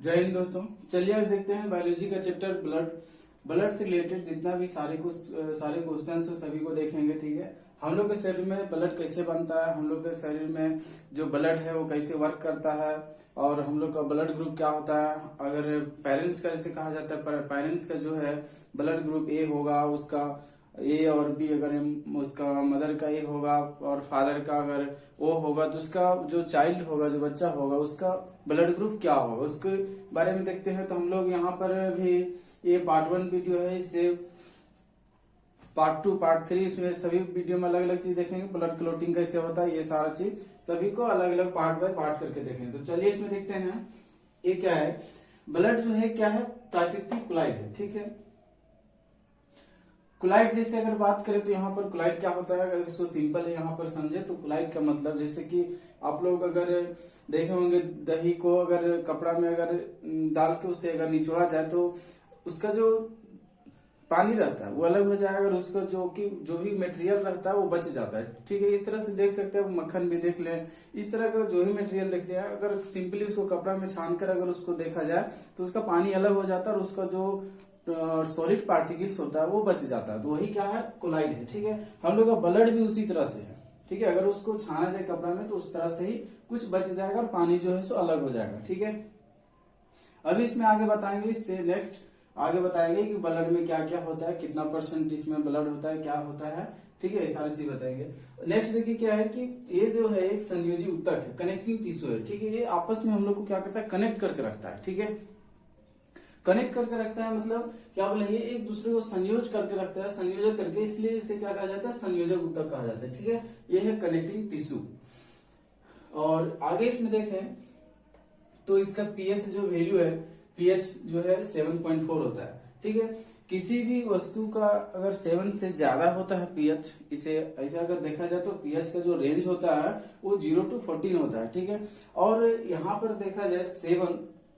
जय हिंद दोस्तों। चलिए आज देखते हैं बायोलॉजी का चैप्टर ब्लड से रिलेटेड जितना भी सारे क्वेश्चन है सभी को देखेंगे। ठीक है, हम लोग के शरीर में ब्लड कैसे बनता है, हम लोग के शरीर में जो ब्लड है वो कैसे वर्क करता है और हम लोग का ब्लड ग्रुप क्या होता है। अगर पेरेंट्स का जैसे कहा जाता है, पेरेंट्स का जो है ब्लड ग्रुप ए होगा, उसका ए और बी, अगर उसका मदर का ए होगा और फादर का अगर ओ होगा तो उसका जो चाइल्ड होगा, जो बच्चा होगा, उसका ब्लड ग्रुप क्या होगा उसके बारे में देखते हैं। तो हम लोग यहाँ पर भी ये पार्ट 1 वीडियो है, इससे पार्ट 2 पार्ट 3 इसमें सभी वीडियो में अलग अलग चीज देखेंगे। ब्लड क्लोटिंग कैसे होता है, ये सारा चीज सभी को अलग अलग पार्ट बाय पार्ट करके देखेंगे। तो चलिए इसमें देखते हैं ये क्या है। ब्लड जो है क्या है, प्राकृतिक कोलाइड है। ठीक है, कोलाइड जैसे अगर बात करें तो यहाँ पर कोलाइड क्या होता है, अगर इसको सिंपल है यहाँ पर समझे तो कोलाइड का मतलब जैसे कि आप लोग अगर देखे होंगे दही को अगर कपड़ा में अगर डाल के उसे अगर निचोड़ा जाए तो उसका जो पानी रहता है वो अलग हो जाएगा और उसका जो भी मटेरियल रहता है वो बच जाता है। ठीक है, इस तरह से देख सकते हैं, मक्खन भी देख लें, इस तरह का जो भी मटेरियल देख लिया अगर सिंपली उसको कपड़ा में छान कर अगर उसको देखा जाए तो उसका पानी अलग हो जाता है और उसका जो सॉलिड पार्टिकल्स होता है वो बच जाता है। तो वही क्या है, कोलाइड है। ठीक है, हम लोग का ब्लड भी उसी तरह से है। ठीक है, अगर उसको छाना जाए कपड़ा में तो उस तरह से ही कुछ बच जाएगा और पानी जो है सो अलग हो जाएगा। ठीक है, अभी इसमें आगे बताएंगे, इससे नेक्स्ट आगे बताएंगे कि ब्लड में क्या क्या होता है, कितना % इसमें ब्लड होता है, क्या होता है। ठीक है, ये सारी चीज बताएंगे। नेक्स्ट देखिए क्या है कि ये जो है एक संयोजी ऊतक है, कनेक्टिंग टिश्यू है। ठीक है, ये आपस में हम लोग को क्या करता है, कनेक्ट करके रखता है। ठीक है, कनेक्ट करके रखता है मतलब क्या बोले, ये एक दूसरे को संयोज करके रखता है, संयोजक करके, इसलिए इसे क्या कहा जाता है, संयोजक ऊतक कहा जाता है। ठीक है, ये है कनेक्टिंग टिश्यू। और आगे इसमें देखें तो इसका पीएच जो वैल्यू है, पीएच जो है 7.4 होता है। ठीक है, किसी भी वस्तु का अगर 7 से ज्यादा होता है पीएच, इसे ऐसे अगर देखा जाए तो पीएच का जो रेंज होता है वो 0 to 14 होता है। ठीक है, और यहाँ पर देखा जाए 7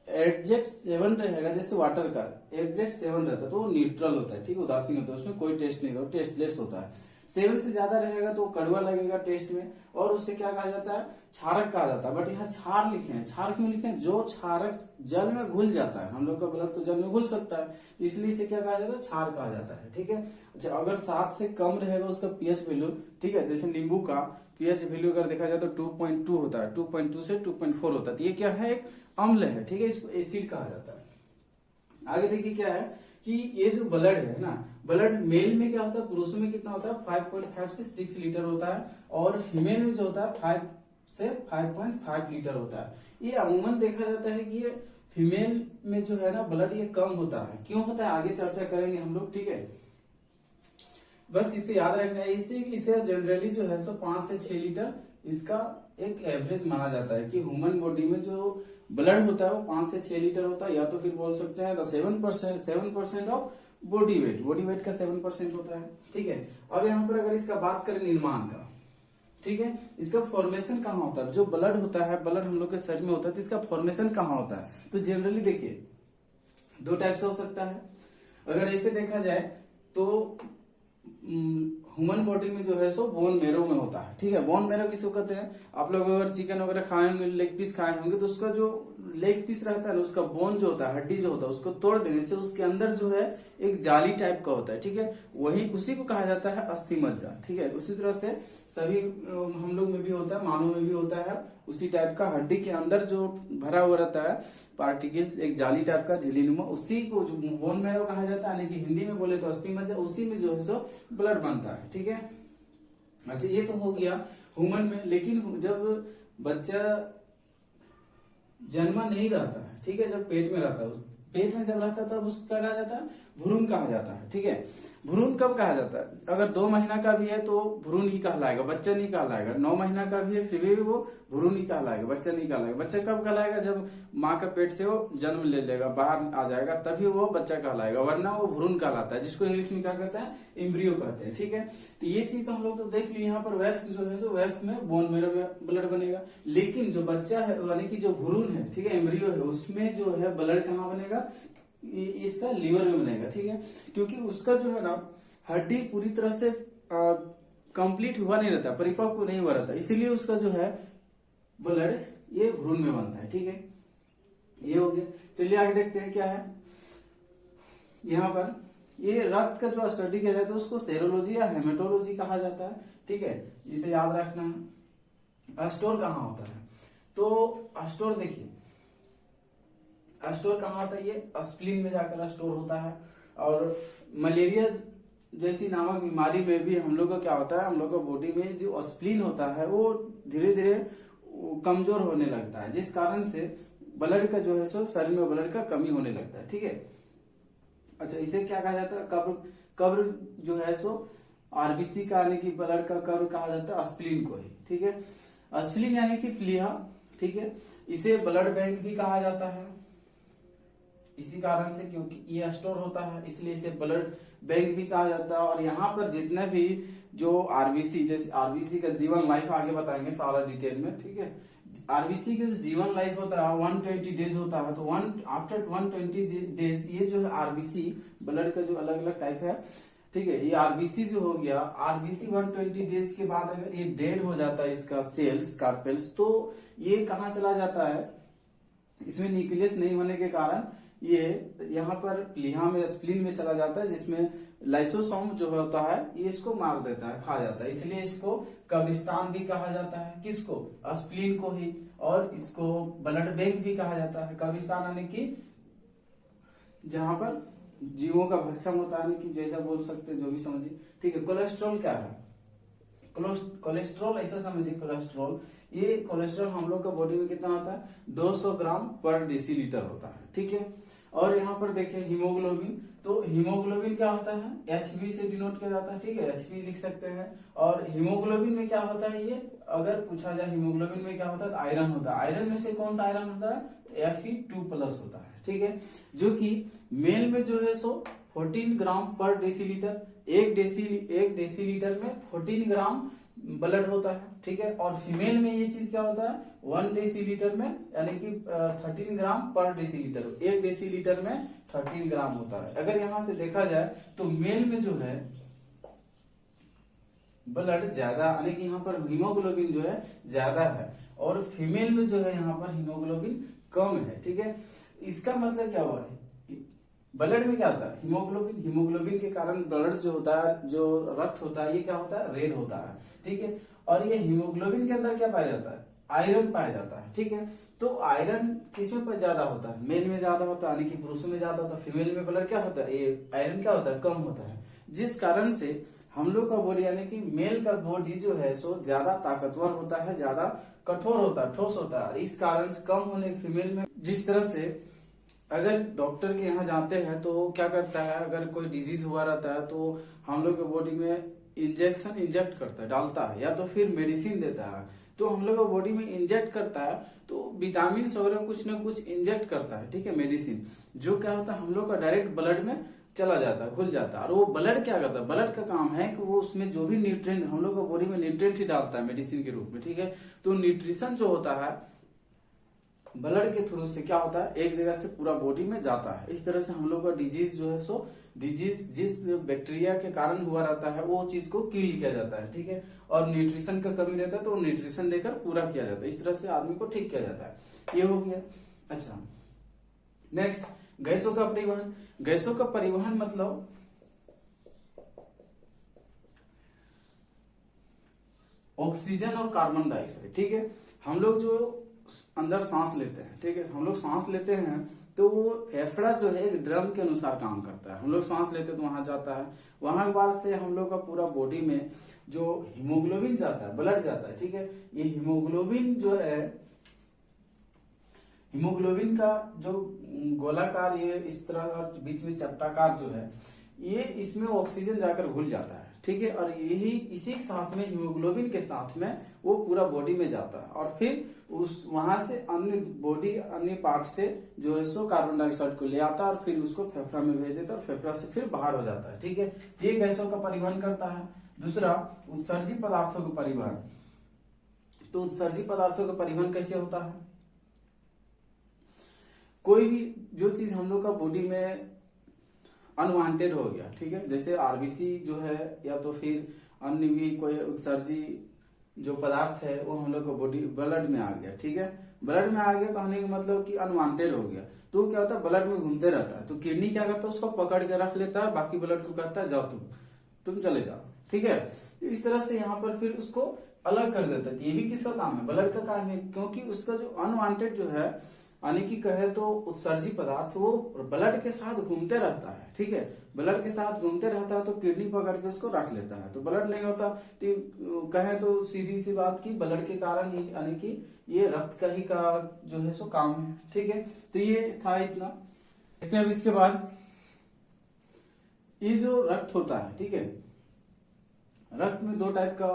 एग्जैक्ट 7 रहेगा, जैसे वाटर का एग्जैक्ट 7 रहता है तो वो न्यूट्रल होता है। ठीक है, उदासीन होता है, उसमें कोई टेस्ट नहीं होता, टेस्टलेस होता है। 7 से ज्यादा रहेगा तो कड़वा लगेगा टेस्ट में और उसे क्या कहा जाता है, क्षारक कहा जाता है। बट यहाँ क्षार लिखे हैं, क्षार क्यों लिखे हैं, जो क्षारक जल में घुल जाता है, हम लोग का ब्लड तो जल में घुल सकता है, इसलिए इसे क्या कहा जाता है, क्षार कहा जाता है। ठीक है, अच्छा अगर 7 से कम रहेगा उसका पीएच वैल्यू, ठीक है, जैसे नींबू का पीएच वैल्यू अगर देखा जाए तो 2.2 होता है, 2.2 से 2.4 होता है, तो ये क्या है, एक अम्ल है। ठीक है, इसको एसिड कहा जाता है। आगे देखिए क्या है कि ये जो ब्लड है ना, ब्लड मेल में क्या होता है, पुरुषों में कितना होता है, 5.5 से 6 लीटर होता है और फीमेल में जो होता है 5 से 5.5 लीटर होता है। ये अमूमन देखा जाता है कि ये फीमेल में जो है ना ब्लड ये कम होता है। क्यों होता है आगे चर्चा करेंगे हम लोग। ठीक है, बस इसे याद रखना है। इसे जनरली जो है सो 5 से 6 लीटर इसका एक एवरेज माना जाता है कि ह्यूमन बॉडी में जो ब्लड होता है वो 5 से 6 लीटर होता है, या तो फिर बोल सकते हैं 7% ऑफ बॉडी वेट का 7% होता है। ठीक है, अब यहाँ पर अगर इसका बात करें निर्माण का, ठीक है, इसका फॉर्मेशन कहाँ होता है, जो ब्लड होता है, ब्लड हम लोग के शरीर में होता है तो इसका फॉर्मेशन कहाँ होता है। तो जनरली देखिए 2 टाइप से हो सकता है। अगर ऐसे देखा जाए तो ह्यूमन बॉडी में जो है सो बोन मेरो में होता है। ठीक है, बोन मेरो किसको कहते हैं, आप लोग अगर चिकन वगैरह खाए होंगे, लेग पीस खाए होंगे तो उसका जो लेग पीस रहता है ना, उसका बोन जो होता है, हड्डी जो होता है, उसको तोड़ देने से उसके अंदर जो है एक जाली टाइप का होता है। ठीक है, वही उसी को कहा जाता है अस्थि मज्जा। ठीक है, उसी तरह से सभी हम लोग में भी होता है, मानव में भी होता है, उसी टाइप का हड्डी के अंदर जो भरा हुआ रहता है पार्टिकल्स, एक जाली टाइप का झिल्लीनुमा, उसी को जो बोन मैरो कहा जाता है, यानी कि हिंदी में बोले तो अस्थि मज्जा, उसी में जो है सो ब्लड बनता है। ठीक है, अच्छा ये तो हो गया ह्यूमन में। लेकिन जब बच्चा जन्मा नहीं रहता है, ठीक है, जब पेट में रहता है, पेट में जब रहता है तब उसको क्या कहा जाता है, भ्रूण कहा जाता है। ठीक है, भ्रूण कब कहा जाता है, अगर 2 महीना का भी है तो भ्रूण ही कहलाएगा, बच्चा नहीं कहलाएगा। 9 महीना का भी है फिर भी वो भ्रूण ही कहलाएगा, बच्चा नहीं कहलाएगा। बच्चा कब कहलाएगा, जब माँ का पेट से वो जन्म ले लेगा, बाहर आ जाएगा, तभी वो बच्चा कहलाएगा, वरना वो भ्रूण कहलाता है, जिसको इंग्लिश में क्या कहते हैं, एम्ब्रियो कहते हैं। ठीक है, तो ये चीज तो हम लोग तो देख लिए। यहाँ पर वयस्क जो है सो वयस्क में बोन मेरो में ब्लड बनेगा, लेकिन जो बच्चा है यानी कि जो भ्रूण है, ठीक है, एम्ब्रियो है, उसमें जो है ब्लड कहाँ बनेगा, इसका लीवर में बनेगा। ठीक है, क्योंकि उसका जो है ना हड्डी पूरी तरह से कंप्लीट हुआ नहीं रहता, परिपक्व नहीं हुआ रहता, इसीलिए उसका जो है ब्लड ये भ्रूण में बनता है। ठीक है, ये हो गया। चलिए आगे देखते हैं क्या है यहाँ पर। ये रक्त का जो स्टडी किया जाता है उसको सेरोलॉजी या हेमेटोलॉजी कहा जाता है, ठीक है, इसे याद रखना है। स्टोर कहाँ होता है, तो स्टोर देखिए, स्टोर कहाँ होता है, ये स्प्लीन में जाकर स्टोर होता है। और मलेरिया जैसी नामक बीमारी में भी हम लोग का क्या होता है, हम लोग का बॉडी में जो स्प्लीन होता है वो धीरे धीरे कमजोर होने लगता है, जिस कारण से ब्लड का जो है सो शरीर में ब्लड का कमी होने लगता है, ठीक है। अच्छा, इसे क्या कहा जाता है, कब्र, कब्र जो है सो आरबीसी का यानी कि ब्लड का कब्र कहा जाता है स्प्लीन को ही, ठीक है। स्प्लीन यानी कि फ्लीहा, ठीक है, इसे ब्लड बैंक भी कहा जाता है इसी कारण से, क्योंकि ये स्टोर होता है इसलिए इसे ब्लड बैंक भी कहा जाता है। और यहाँ पर जितने भी जो आरबीसी, जैसे आरबीसी का जीवन लाइफ आगे बताएंगे सारा डिटेल में, ठीक है। आरबीसी का जो जीवन लाइफ होता है 120 डेज होता है, तो आफ्टर 120 डेज ये जो है आरबीसी ब्लड का जो अलग अलग टाइप है, ठीक है, ये आरबीसी जो हो गया, आरबीसी 120 डेज के बाद अगर ये डेड हो जाता है इसका सेल्स कार्पेल्स, तो ये कहाँ चला जाता है, इसमें न्यूक्लियस नहीं होने के कारण ये यहाँ पर प्लीहा में स्प्लीन में चला जाता है, जिसमें लाइसोसोम जो होता है ये इसको मार देता है, खा जाता है, इसलिए इसको कब्रिस्तान भी कहा जाता है। किसको, स्प्लीन को ही। और इसको ब्लड बैंक भी कहा जाता है। कब्रिस्तान यानी कि जहां पर जीवों का भक्षण होता है, कि जैसा बोल सकते हैं, जो भी समझिए, ठीक है। कोलेस्ट्रॉल क्या है, कोलेस्ट्रॉल ऐसा समझिए, कोलेस्ट्रॉल, ये कोलेस्ट्रॉल हम लोग का बॉडी में कितना होता है, 200 ग्राम पर डेसीलीटर होता है, ठीक है। और यहाँ पर देखिए हीमोग्लोबिन, तो हीमोग्लोबिन क्या होता है, एचबी से डिनोट किया जाता है, ठीक है, एचबी लिख सकते हैं। और हीमोग्लोबिन में क्या होता है, ये अगर पूछा जाए हीमोग्लोबिन में क्या होता है, तो आयरन होता है। आयरन में से कौन सा आयरन होता है, Fe2+ होता है, ठीक है, जो कि मेल में जो है सो 14 ग्राम पर डेसीलीटर, एक डेसीलीटर में 14 ग्राम ब्लड होता है, ठीक है। और फीमेल में ये चीज क्या होता है, 1 डेसीलीटर में यानी कि 13 ग्राम पर डेसीलीटर, एक डेसीलीटर में 13 ग्राम होता है। अगर यहां से देखा जाए तो मेल में जो है ब्लड ज्यादा, यानी कि यहाँ पर हीमोग्लोबिन जो है ज्यादा है, और फीमेल में जो है यहाँ पर हीमोग्लोबिन कम है, ठीक है। इसका मतलब क्या हुआ है, ब्लड में क्या होता है, हीमोग्लोबिन, हीमोग्लोबिन के कारण ब्लड जो होता है, जो रक्त होता है, ये क्या होता है, रेड होता है, ठीक है। और ये हीमोग्लोबिन के अंदर क्या पाया जाता है, आयरन पाया जाता है, ठीक है। तो आयरन किसमें ज्यादा होता है, मेल में ज्यादा होता है, यानी कि पुरुषों में ज्यादा होता है। फीमेल में ब्लड क्या होता है, ये आयरन क्या होता है, कम होता है, जिस कारण से हम लोग का बॉडी यानी कि मेल का बॉडी जो है सो ज्यादा ताकतवर होता है, ज्यादा कठोर होता है, ठोस होता है। इस कारण से कम होने फीमेल में, जिस तरह से अगर डॉक्टर के यहाँ जाते हैं तो क्या करता है, अगर कोई डिजीज हुआ रहता है तो हम लोग के बॉडी में इंजेक्शन इंजेक्ट करता है, डालता है, या तो फिर मेडिसिन देता है। तो हम लोग बॉडी में इंजेक्ट करता है तो विटामिन वगैरह कुछ ना कुछ इंजेक्ट करता है, ठीक है, मेडिसिन, जो क्या होता है हम लोग का डायरेक्ट ब्लड में चला जाता है, घुल जाता है। और वो ब्लड क्या करता है, ब्लड का काम है कि वो उसमें जो भी न्यूट्रिएंट हम लोग का बॉडी में न्यूट्रिएंट ही डालता है मेडिसिन के रूप में, ठीक है। तो न्यूट्रिशन जो होता है ब्लड के थ्रू से क्या होता है, एक जगह से पूरा बॉडी में जाता है। इस तरह से हम लोग का डिजीज जो है सो डिजीज जिस बैक्टीरिया के कारण हुआ रहता है वो चीज को किल किया जाता है, ठीक है। और न्यूट्रिशन का कमी रहता है तो न्यूट्रिशन देकर पूरा किया जाता है, इस तरह से आदमी को ठीक किया जाता है। ये हो गया। अच्छा, नेक्स्ट, गैसों का परिवहन। गैसों का परिवहन मतलब ऑक्सीजन और कार्बन डाइऑक्साइड, ठीक है। हम लोग जो अंदर सांस लेते हैं, ठीक है, हम लोग सांस लेते हैं तो वो फेफड़ा जो है एक ड्रम के अनुसार काम करता है। हम लोग सांस लेते हैं तो वहां जाता है, वहां के बाद से हम लोग का पूरा बॉडी में जो हीमोग्लोबिन जाता है, ब्लड जाता है, ठीक है। ये हीमोग्लोबिन जो है, हीमोग्लोबिन का जो गोलाकार, ये इस तरह और बीच में चपटाकार जो है, ये इसमें ऑक्सीजन जाकर घुल जाता है, ठीक है। और यही इसी के साथ में हीमोग्लोबिन के साथ में वो पूरा बॉडी में जाता है, और फिर उस वहां से अन्य बॉडी अन्य पार्ट से जो है सो कार्बन डाइऑक्साइड को ले आता है और फिर उसको फेफड़ा में भेज देता है, और फेफड़ा से फिर बाहर हो जाता है, ठीक है। ये गैसों का परिवहन करता है। दूसरा, उत्सर्जित पदार्थों का परिवहन। तो उत्सर्जित पदार्थों का परिवहन कैसे होता है, कोई भी जो चीज हम लोग का बॉडी में अनवांटेड हो गया, ठीक है, जैसे आरबीसी जो है, या तो फिर अन्य भी कोई उत्सर्जी जो पदार्थ है वो हम लोग को बॉडी ब्लड में आ गया, ठीक है। ब्लड में आ गया कहने का मतलब कि अनवांटेड हो गया, तो क्या होता है ब्लड में घूमते रहता है, तो किडनी क्या करता है उसको पकड़ के रख लेता है, बाकी ब्लड को कहता है जाओ तुम चले जाओ, ठीक है। तो इस तरह से यहाँ पर फिर उसको अलग कर देता है। ये भी किसका काम है, ब्लड का काम है, क्योंकि उसका जो अनवांटेड जो है यानी कि कहे तो उत्सर्जी पदार्थ वो ब्लड के साथ घूमते रहता है, ठीक है। ब्लड के साथ घूमते रहता है तो किडनी पकड़ के उसको रख लेता है, तो ब्लड नहीं होता तो कहे तो सीधी सी बात की ब्लड के कारण ही यानी कि ये रक्त का ही का जो है सो काम है, ठीक है। तो ये था इतना। देखते हैं अब इसके बाद ये जो रक्त होता है, ठीक है, रक्त में दो टाइप का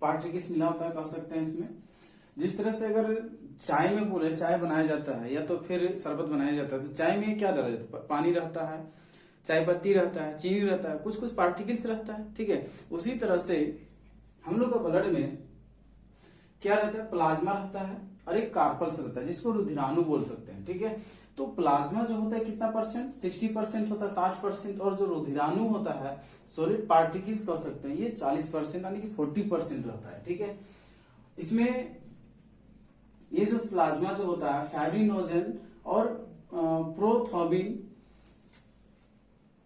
पार्टिकल्स मिला होता है कह सकते हैं इसमें। जिस तरह से अगर चाय में बोले चाय बनाया जाता है या तो फिर शरबत बनाया जाता है, तो चाय में क्या डाला जाता है, पानी रहता है, चाय पत्ती रहता है, चीनी रहता है, कुछ कुछ पार्टिकल्स रहता है, ठीक है। उसी तरह से हम लोग का ब्लड में क्या रहता है, प्लाज्मा रहता है और एक कार्पल्स रहता है जिसको रुधिराणु बोल सकते हैं, ठीक है। तो प्लाज्मा जो होता है कितना परसेंट, 60% होता है, 60%, और जो रुधिराणु होता है सॉलिड पार्टिकल्स कह सकते हैं ये 40% यानी कि 40% रहता है, ठीक है। इसमें ये जो प्लाज्मा जो होता है फाइब्रिनोजन और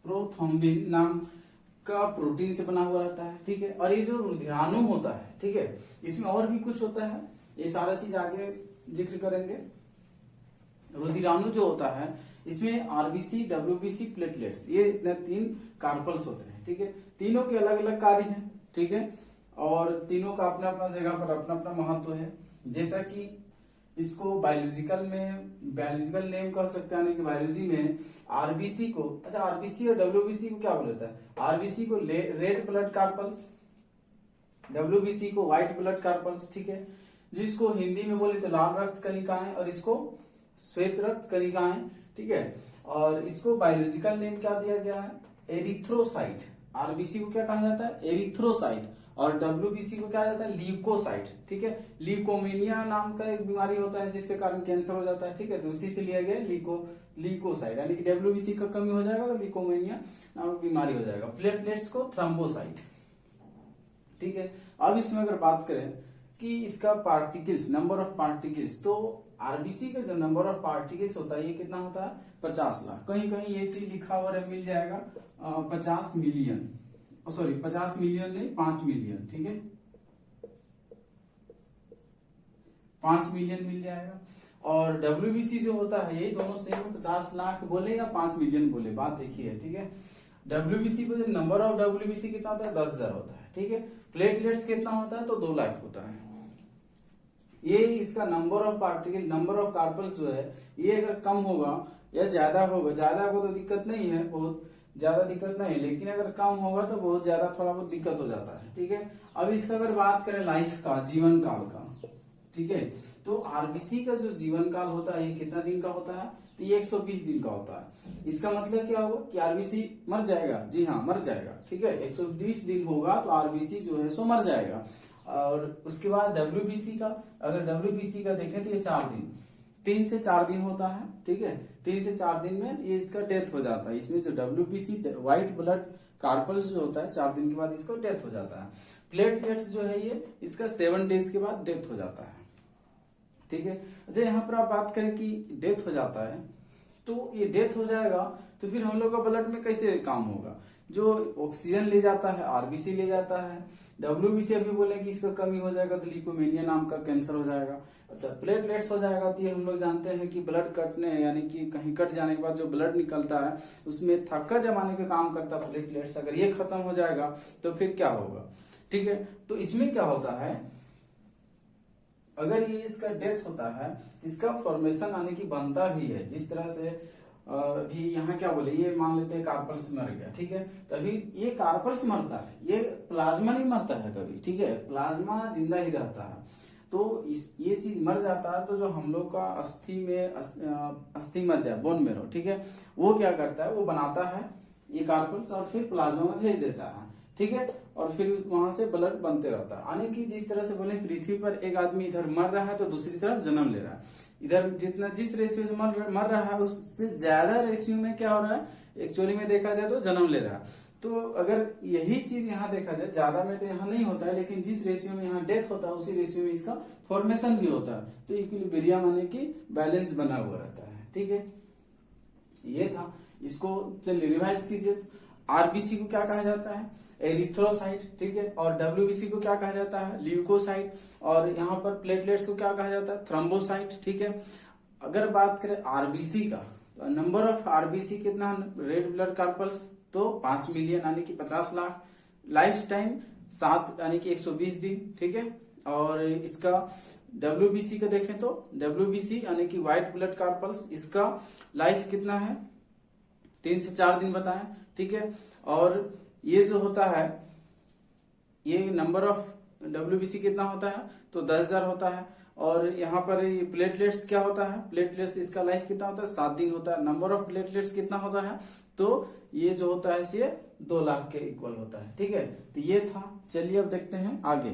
प्रोथ्रोम्बिन नाम का प्रोटीन से बना हुआ रहता है, ठीक है। और ये जो रुधिराणु होता है, ठीक है, इसमें और भी कुछ होता है, ये सारा चीज आगे जिक्र करेंगे। रुधिराणु जो होता है इसमें आरबीसी, डब्ल्यूबीसी, प्लेटलेट्स, ये इतने 3 कार्पल्स होते हैं, ठीक है। तीनों के अलग अलग कार्य हैं, ठीक है, और तीनों का अपना अपना जगह पर अपना अपना महत्व है। जैसा कि इसको बायोलॉजिकल नेम कह सकते हैं कि बायोलॉजी में आरबीसी को, अच्छा आरबीसी और डब्ल्यूबीसी को क्या बोलता है, आरबीसी को रेड ब्लड कार्पल्स, डब्ल्यूबीसी को व्हाइट ब्लड कार्पल्स, ठीक है। जिसको हिंदी में बोले तो लाल रक्त कणिकाएं और इसको श्वेत रक्त कणिकाएं, ठीक है। और इसको बायोलॉजिकल नेम क्या दिया गया है, एरिथ्रोसाइट। आरबीसी को क्या कहा जाता है, एरिथ्रोसाइट, और डब्ल्यूबीसी को क्या जाता है, ल्यूकोसाइट, ठीक है। ल्यूकोमेनिया नाम का एक बीमारी होता है जिसके कारण कैंसर हो जाता है, ठीक है, तो उसी से लिया गया ल्यूकोसाइट, यानी कि डब्ल्यूबीसी का कमी हो जाएगा तो ल्यूकोमेनिया नामक बीमारी हो जाएगा। प्लेटलेट्स को थ्रोम्बोसाइट, ठीक है। अब इसमें अगर बात करें कि इसका पार्टिकल्स, नंबर ऑफ पार्टिकल्स, तो आरबीसी का जो नंबर ऑफ पार्टिकल्स होता है ये कितना होता है, 50 लाख। कहीं कहीं ये चीज लिखा हुआ है, मिल जाएगा 50 मिलियन, सॉरी 50 मिलियन नहीं 5 मिलियन, ठीक है, 5 मिलियन मिल जाएगा। और डब्ल्यूबीसी जो होता है ये दोनों सेम, 50 लाख बोले या 5 मिलियन बोले, बात एक ही है, ठीक है। डब्ल्यूबीसी को नंबर ऑफ डब्ल्यूबीसी कितना होता है, 10,000 होता है, ठीक है। प्लेटलेट्स कितना होता है, तो 2 लाख होता है। ये इसका number of particle, number of carpals जो है ये अगर कम होगा या ज्यादा होगा तो दिक्कत नहीं है, बहुत ज्यादा दिक्कत नहीं है, लेकिन अगर कम होगा तो बहुत ज्यादा थोड़ा बहुत दिक्कत हो जाता है, ठीक है। अब इसका अगर बात करें लाइफ का, जीवन काल का, ठीक है, तो आरबीसी का जो जीवन काल होता है ये कितना दिन का होता है, तो ये 120 दिन का होता है। इसका मतलब क्या होगा कि आरबीसी मर जाएगा, जी हाँ मर जाएगा, ठीक है। 120 दिन होगा तो आरबीसी जो है सो मर जाएगा। और उसके बाद डब्ल्यूबीसी का, अगर डब्ल्यूबीसी का देखें तो ये 4 दिन, 3 से 4 दिन होता है, ठीक है। 3 से 4 दिन में ये इसका डेथ हो जाता है। इसमें जो डब्ल्यूबीसी व्हाइट ब्लड कार्पल्स जो होता है 4 दिन के बाद इसको डेथ हो जाता है। प्लेटलेट्स जो है ये इसका 7 डेज के बाद डेथ हो जाता है, ठीक है। अच्छा यहाँ पर आप बात करें कि डेथ हो जाता है, तो ये डेथ हो जाएगा तो फिर हम लोग का ब्लड में कैसे काम होगा, जो ऑक्सीजन ले जाता है आरबीसी ले जाता है, डब्ल्यूबीसी अभी बोले कि इसका कमी हो जाएगा तो ल्यूकोमेनिया नाम का कैंसर हो जाएगा। अच्छा प्लेटलेट्स हो जाएगा तो ये हम लोग जानते हैं कि ब्लड कटने यानी कि कहीं कट जाने के बाद जो ब्लड निकलता है उसमें थक्का जमाने का काम करता है प्लेटलेट्स। अगर ये खत्म हो जाएगा तो फिर क्या होगा, ठीक है। तो इसमें क्या होता है, अगर ये इसका डेथ होता है इसका फॉर्मेशन यानी कि बनता भी है, जिस तरह से भी यहाँ क्या बोले, ये मान लेते हैं कार्पल्स मर गया, ठीक है, तभी ये कार्पल्स मरता है, ये प्लाज्मा नहीं मरता है कभी, ठीक है, प्लाज्मा जिंदा ही रहता है। तो ये चीज मर जाता है तो जो हम लोग का अस्थि मज्जा है, बोन मेरो, ठीक है, वो क्या करता है, वो बनाता है ये कार्पल्स और फिर प्लाज्मा में भेज देता है, ठीक है, और फिर वहां से ब्लड बनते रहता है। यानी कि जिस तरह से बोले पृथ्वी पर एक आदमी इधर मर रहा है तो दूसरी तरफ जन्म ले रहा है, इधर जितना जिस रेशियो से मर रहा है उससे ज्यादा रेशियो में क्या हो रहा है, एक्चुअली में देखा जाए तो जन्म ले रहा है। तो अगर यही चीज यहाँ देखा जाए, ज्यादा में तो यहाँ नहीं होता है, लेकिन जिस रेशियो में यहाँ डेथ होता है उसी रेशियो में इसका फॉर्मेशन भी होता है। तो इक्विलिब्रियम यानी कि बैलेंस बना हुआ रहता है। ठीक है, ये था। इसको चलिए रिवाइज कीजिए। आरबीसी को क्या कहा जाता है? एरिथ्रोसाइट। ठीक है, और डब्ल्यूबीसी को क्या कहा जाता है? ल्यूकोसाइट। और यहाँ पर प्लेटलेट्स को क्या कहा जाता है? थ्रोम्बोसाइट। ठीक है, अगर बात करें आरबीसी का, नंबर ऑफ आरबीसी कितना? रेड ब्लड कार्पल्स तो 5 मिलियन यानी कि 50 लाख। लाइफ टाइम 7 यानी कि 120 दिन। ठीक है, और इसका डब्ल्यूबीसी का देखें तो डब्ल्यूबीसी यानी कि व्हाइट ब्लड कार्पल्स, इसका लाइफ कितना है? 3 से 4 दिन बताएं। ठीक है, और ये जो होता है, ये नंबर ऑफ डब्ल्यूबीसी कितना होता है? तो 10,000 होता है। और यहाँ पर प्लेटलेट्स क्या होता है? प्लेटलेट्स इसका लाइफ कितना होता है? 7 दिन होता है। नंबर ऑफ प्लेटलेट्स कितना होता है? तो ये जो होता है ये 2 लाख के इक्वल होता है। ठीक है, तो ये था। चलिए अब देखते हैं आगे।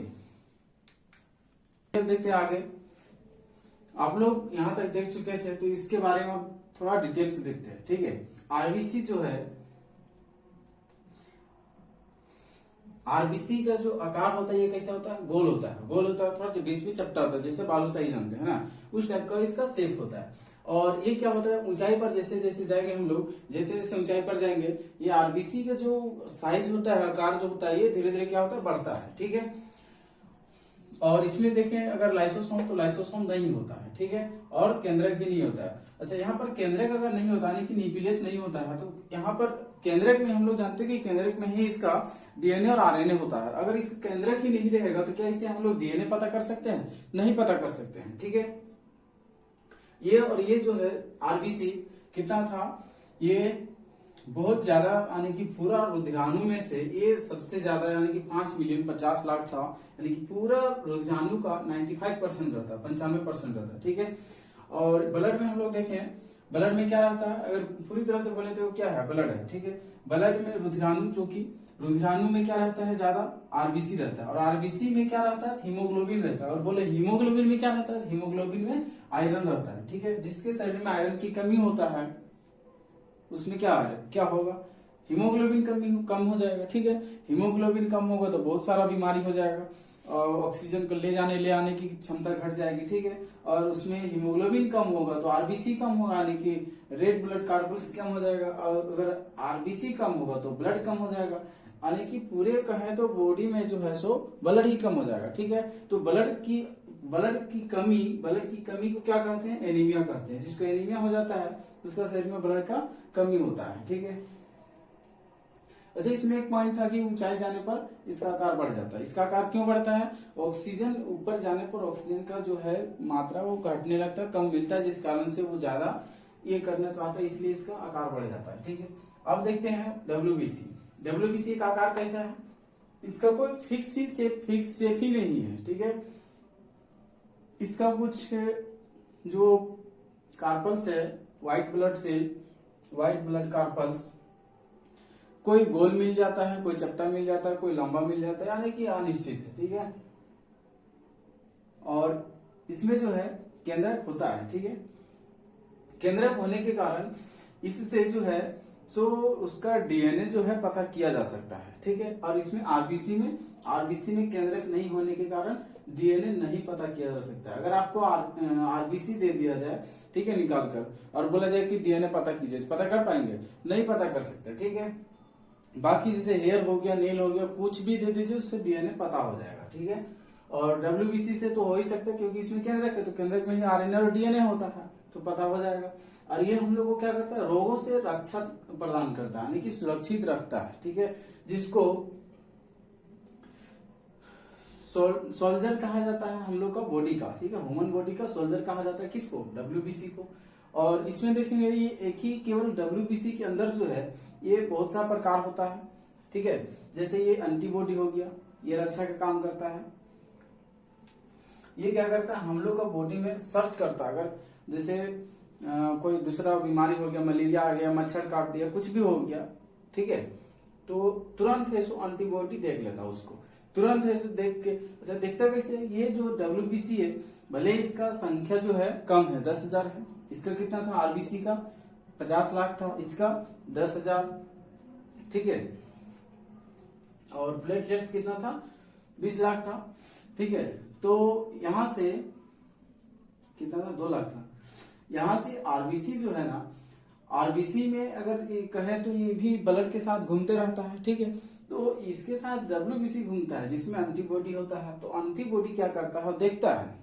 अब देखते हैं आगे। आप लोग यहाँ तक देख चुके थे, तो इसके बारे में अब थोड़ा डिटेल से देखते हैं। ठीक है, आरबीसी जो है, आरबीसी का जो आकार होता है ये कैसा होता है? गोल होता है। गोल होता है, थोड़ा जो बीच में चपटा होता है, जैसे बालूशाही जानते हैं ना, उस टाइप का इसका शेप होता है। और ये क्या होता है? ऊंचाई पर जैसे जैसे जाएंगे हम लोग, जैसे जैसे ऊंचाई पर जाएंगे, ये आरबीसी का जो साइज होता है, आकार जो होता है, ये धीरे धीरे क्या होता है? बढ़ता है। ठीक है, और इसमें देखें अगर लाइसोसोम, तो लाइसोसोम नहीं होता है। ठीक है, और केंद्रक भी नहीं होता है। अच्छा, यहाँ पर केंद्रक अगर नहीं होता यानी कि न्यूक्लियस नहीं होता है, तो यहाँ पर केंद्रक में हम लोग जानते हैं कि केंद्रक में ही इसका डीएनए और आरएनए होता है। अगर इसका केंद्रक ही नहीं रहेगा तो क्या इससे हम लोग डीएनए पता कर सकते हैं? नहीं पता कर सकते हैं। ठीक है, ये और ये जो है आरबीसी कितना था? ये बहुत ज्यादा यानी कि पूरा रुधिराणु में से ये सबसे ज्यादा यानी कि 5 मिलियन 50 लाख था। यानी कि पूरा रुधिराणु का 95% रहता है, 95% रहता है। ठीक है, और ब्लड में हम लोग देखें, ब्लड में क्या रहता है? अगर पूरी तरह से बोले तो क्या है? ब्लड है। ठीक है, ब्लड में रुधिराणु, जो कि रुधिराणु में क्या रहता है? ज्यादा आरबीसी रहता है। और आरबीसी में क्या रहता है? हीमोग्लोबिन रहता है। और बोले हीमोग्लोबिन में क्या रहता है? हीमोग्लोबिन में आयरन रहता है। ठीक है, जिसके शरीर में आयरन की कमी होता है उसमें क्या होगा? हीमोग्लोबिन कम हो जाएगा। ठीक है, हीमोग्लोबिन कम होगा तो बहुत सारा बीमारी हो जाएगा, और ऑक्सीजन को ले आने की क्षमता घट जाएगी। ठीक है, और उसमें हीमोग्लोबिन कम होगा तो आरबीसी कम होगा, यानी कि रेड ब्लड कार्पल्स कम हो जाएगा। और अगर आरबीसी कम होगा तो ब्लड कम हो जाएगा, यानी कि पूरे कहें तो बॉडी में जो है सो ब्लड ही कम हो जाएगा। ठीक है, तो ब्लड की कमी को क्या कहते हैं? एनीमिया कहते हैं। जिसको एनीमिया हो जाता है उसका शरीर में ब्लड का कमी होता है। ठीक है, अच्छा, इसमें एक पॉइंट था कि ऊंचाई जाने पर इसका आकार बढ़ जाता है। इसका आकार क्यों बढ़ता है? ऑक्सीजन ऊपर जाने पर ऑक्सीजन का जो है मात्रा वो घटने लगता है, कम मिलता है, जिस कारण से वो ज्यादा ये करना चाहता है, इसलिए इसका आकार बढ़ जाता है। ठीक है, अब देखते हैं डब्ल्यूबीसी। डब्ल्यूबीसी का आकार कैसा है? इसका कोई फिक्स शेप ही नहीं है। ठीक है, इसका कुछ जो कार्पल्स है, व्हाइट ब्लड कार्पल्स, कोई गोल मिल जाता है, कोई चपटा मिल जाता है, कोई लंबा मिल जाता है, यानी कि अनिश्चित है। ठीक है, और इसमें जो है केंद्रक होता है। ठीक है, केंद्रक होने के कारण इससे जो है सो उसका डीएनए जो है पता किया जा सकता है। ठीक है, और इसमें आरबीसी में केंद्रक नहीं होने के कारण डीएनए नहीं पता किया जा सकता। अगर आपको आरबीसी दे दिया जाए, ठीक है, निकाल कर, और बोला जाए कि डीएनए पता कीजिए, पता कर पाएंगे? नहीं पता कर सकते। ठीक है, बाकी जैसे हेयर हो गया, नेल हो गया, कुछ भी दे दीजिए उससे डीएनए पता हो जाएगा। ठीक है, और डब्ल्यूबीसी से तो हो ही सकता है क्योंकि इसमें केंद्रक है, तो केंद्रक में ही आरएनए और डीएनए होता है, तो पता हो जाएगा। और ये हम लोग को क्या करता है? रोगों से रक्षा प्रदान करता है, यानी कि सुरक्षित रखता है। ठीक है, जिसको सोल्जर कहा जाता है हम लोग का बॉडी का। ठीक है, ह्यूमन बॉडी का सोल्जर कहा जाता है किसको? डब्ल्यूबीसी को। और इसमें देखेंगे ये एक ही केवल डब्ल्यूबीसी के अंदर जो है ये बहुत सा प्रकार होता है। ठीक है, जैसे ये एंटीबॉडी हो गया, ये रक्षा का काम करता है। ये क्या करता है? हम लोग का बॉडी में सर्च करता है। अगर जैसे कोई दूसरा बीमारी हो गया, मलेरिया आ गया, मच्छर काट दिया, कुछ भी हो गया, ठीक है, तो तुरंत है सो एंटीबॉडी देख लेता उसको, तुरंत है सो देख के। अच्छा, देखता कैसे? ये जो डब्ल्यूबीसी है, भले इसका संख्या जो है कम है, 10,000 है। इसका कितना था? आरबीसी का 50 लाख था, इसका 10,000। ठीक है, और प्लेटलेट्स कितना था, 20 लाख था। ठीक है, तो यहां से कितना था, 2 लाख था। यहां से आरबीसी जो है ना, आरबीसी में अगर ये कहें तो ये भी ब्लड के साथ घूमते रहता है। ठीक है, तो इसके साथ डब्ल्यूबीसी घूमता है जिसमें एंटीबॉडी होता है। तो एंटीबॉडी क्या करता है, देखता है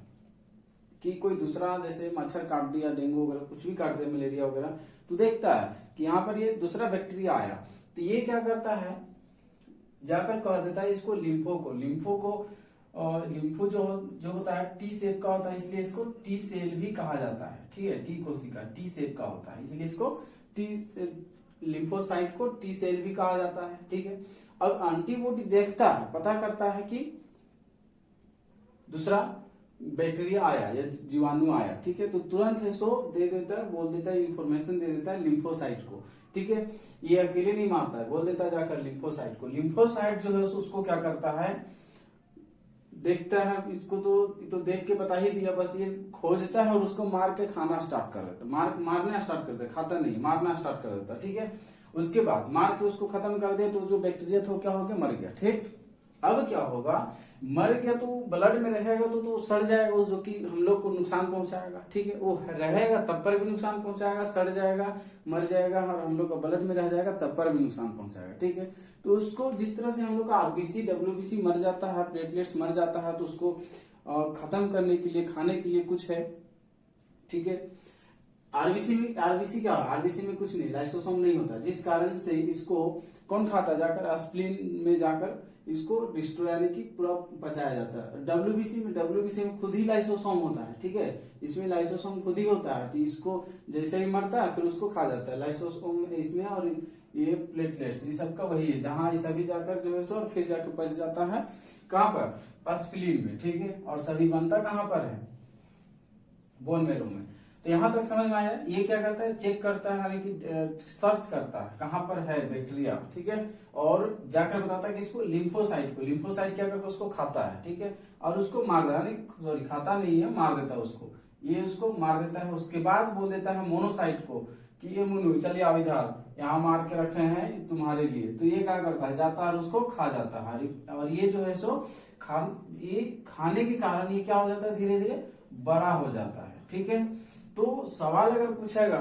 कि कोई दूसरा, जैसे मच्छर काट दिया, डेंगू वगैरह कुछ भी काट दिया, मलेरिया वगैरह, तो देखता है कि यहाँ पर ये दूसरा बैक्टीरिया आया। तो ये क्या करता है, जाकर कह देता है इसको लिम्फो जो होता है टी शेप का होता है, इसलिए इसको टी सेल भी कहा जाता है। ठीक है, टी कोशिका टी शेप का होता है, इसलिए इसको लिम्फोसाइट को टी सेल भी कहा जाता है। ठीक है, अब एंटीबॉडी देखता है, पता करता है कि दूसरा बैक्टीरिया आया या जीवाणु आया। ठीक है, तो तुरंत है सो दे देता है, बोल देता है, इंफॉर्मेशन दे देता है लिम्फोसाइट को। ठीक है, ये अकेले नहीं मारता है, बोल देता है जाकर लिम्फोसाइट को। लिम्फोसाइट जो है उसको क्या करता है, देखता है, इसको तो देख के बता ही दिया, बस ये खोजता है और उसको मार के खाना स्टार्ट कर देता, मारना स्टार्ट कर देता, खाता नहीं, मारना स्टार्ट कर देता। ठीक है, उसके बाद मार के उसको खत्म कर दिया तो जो बैक्टीरिया था क्या हो गया, मर गया। ठीक, अब क्या होगा, मर गया तो ब्लड में रहेगा तो सड़ जाएगा, वो जो कि हम लोग को नुकसान पहुंचाएगा। ठीक है, वो रहेगा तब पर भी नुकसान पहुंचाएगा, सड़ जाएगा, मर जाएगा, और हम लोग का ब्लड में रह जाएगा तब पर भी नुकसान पहुंचाएगा। ठीक है, तो उसको जिस तरह से हम लोग का आरबीसी डब्ल्यूबीसी मर जाता है, प्लेटलेट्स मर जाता है, तो उसको खत्म करने के लिए, खाने के लिए कुछ है। ठीक है, आरबीसी क्या, आरबीसी में कुछ नहीं, लाइसोसोम नहीं होता, जिस कारण से इसको कौन खाता, जाकर स्प्लीन में जाकर इसको डिस्ट्रॉय यानी कि पूरा पचाया जाता है। डब्ल्यूबीसी में खुद ही लाइसोसोम होता है। ठीक है, इसमें लाइसोसोम खुद ही होता है, तो इसको जैसे ही मरता है फिर उसको खा जाता है। लाइसोसोम इसमें, और ये प्लेटलेट्स, ये सबका वही है, जहां ये सभी जाकर जो है सो और फिर जाकर पच जाता है कहाँ पर, स्प्लीन में। ठीक है, और सभी बनता कहाँ पर है, बोन मैरो में। तो यहां तक समझ में आया। ये क्या करता है, चेक करता है, यानी कि सर्च करता है कहां पर है बैक्टीरिया। ठीक है, और जाकर बताता है कि इसको लिम्फोसाइट क्या करता है, उसको खाता है। ठीक है, और उसको मार देता है, सॉरी खाता नहीं है, मार देता है उसको, ये उसको मार देता है। उसके बाद बोल देता है मोनोसाइट को कि ये मुनु चलिए आप इधर, यहाँ मार के रखे हैं तुम्हारे लिए। तो ये क्या करता है, जाता है और उसको खा जाता है। और ये जो है सो ये खाने के कारण ये क्या हो जाता है, धीरे धीरे बड़ा हो जाता है। ठीक है, तो सवाल अगर पूछेगा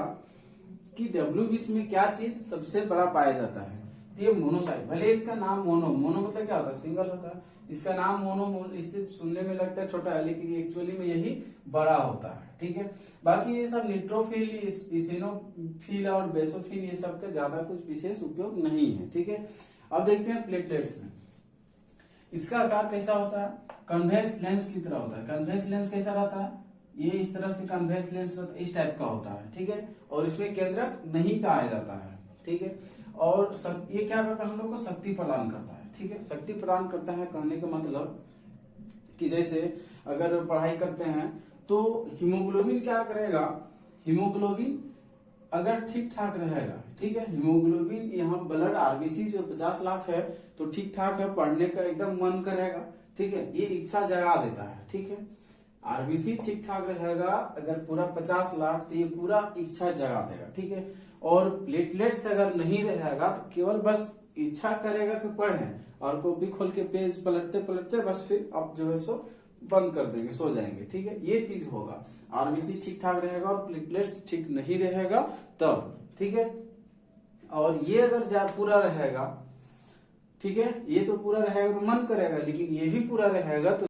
कि डब्ल्यूबीसी में क्या चीज सबसे बड़ा पाया जाता है, तो ये मोनोसाइट। भले इसका नाम मोनो मतलब क्या होता है, सिंगल होता है, इसका नाम मोनो इससे सुनने में लगता है छोटा है, लेकिन एक्चुअली में यही बड़ा होता है। ठीक है, बाकी ये सब न्यूट्रोफिल, इसिनोफिल और बेसोफिल, ये सब का ज्यादा कुछ विशेष उपयोग नहीं है। ठीक है, अब देखते हैं प्लेटलेट्स में इसका आकार कैसा होता है, कन्वेक्स लेंस की तरह होता है। कन्वेक्स लेंस कैसा रहता है, ये इस तरह से कन्वेक्स लेंस इस टाइप का होता है। ठीक है, और इसमें केंद्रक नहीं पाया जाता है। ठीक है, और ये क्या करता है, हम लोग को शक्ति प्रदान करता है। ठीक है, शक्ति प्रदान करता है कहने का मतलब कि जैसे अगर पढ़ाई करते हैं तो हीमोग्लोबिन क्या करेगा, हीमोग्लोबिन अगर ठीक ठाक रहेगा, ठीक है, हीमोग्लोबिन यहाँ ब्लड आरबीसी जो 50 लाख है तो ठीक ठाक है, पढ़ने का एकदम मन करेगा। ठीक है, ये इच्छा जगा देता है। ठीक है, आरबीसी ठीक ठाक रहेगा, अगर पूरा 50 लाख तो ये पूरा इच्छा जगा देगा। ठीक है, और प्लेटलेट्स अगर नहीं रहेगा तो केवल बस इच्छा करेगा कि पढ़े, और कॉपी खोल के पेज पलटते पलटते बस फिर अब जो है सो बंद कर देंगे, सो जाएंगे। ठीक है, ये चीज होगा। आरबीसी ठीक ठाक रहेगा और प्लेटलेट्स ठीक नहीं रहेगा तब। ठीक है, और ये अगर पूरा रहेगा, ठीक है, ये तो पूरा रहेगा तो मन करेगा, लेकिन ये भी पूरा रहेगा तो